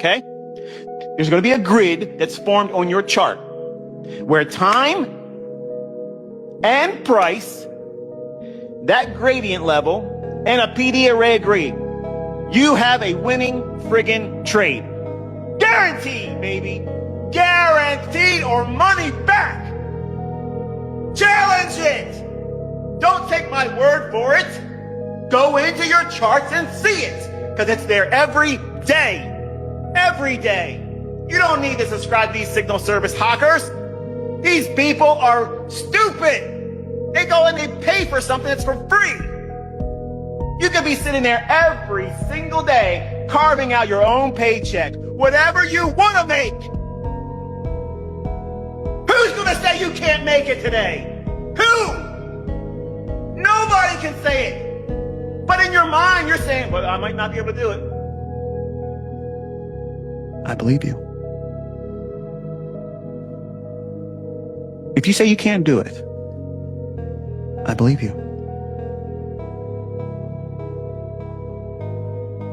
okay? There's going to be a grid that's formed on your chart where time and price, that gradient level, and a PD array agree. You have a winning friggin' trade. Guaranteed, baby. Guaranteed or money back. Challenge it. Don't take my word for it. Go into your charts and see it, because it's there every day. Every day. You don't need to subscribe to these signal service hawkers. These people are stupid. They go and they pay for something that's for free. You could be sitting there every single day carving out your own paycheck, whatever you want to make. Who's going to say you can't make it today? Who? Nobody can say it. But in your mind, you're saying, well, I might not be able to do it. I believe you. If you say you can't do it, I believe you.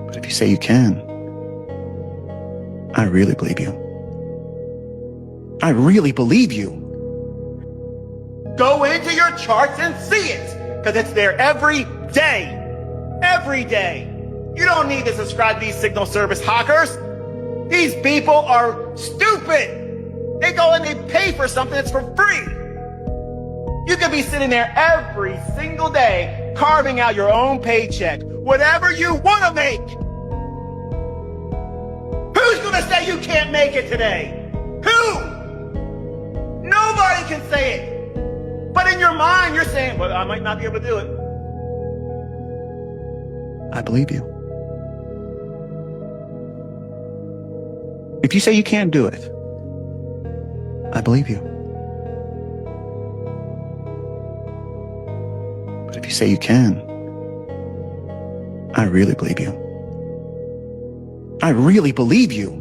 But if you say you can, I really believe you. I really believe you. Go into your charts and see it, because it's there every day. Every day. You don't need to subscribe to these signal service hawkers. These people are stupid. They go and they pay for something that's for free. You could be sitting there every single day carving out your own paycheck, whatever you want to make. Who's going to say you can't make it today? Who? Nobody can say it. But in your mind, you're saying, well, I might not be able to do it. I believe you. If you say you can't do it, I believe you. But if you say you can, I really believe you. I really believe you.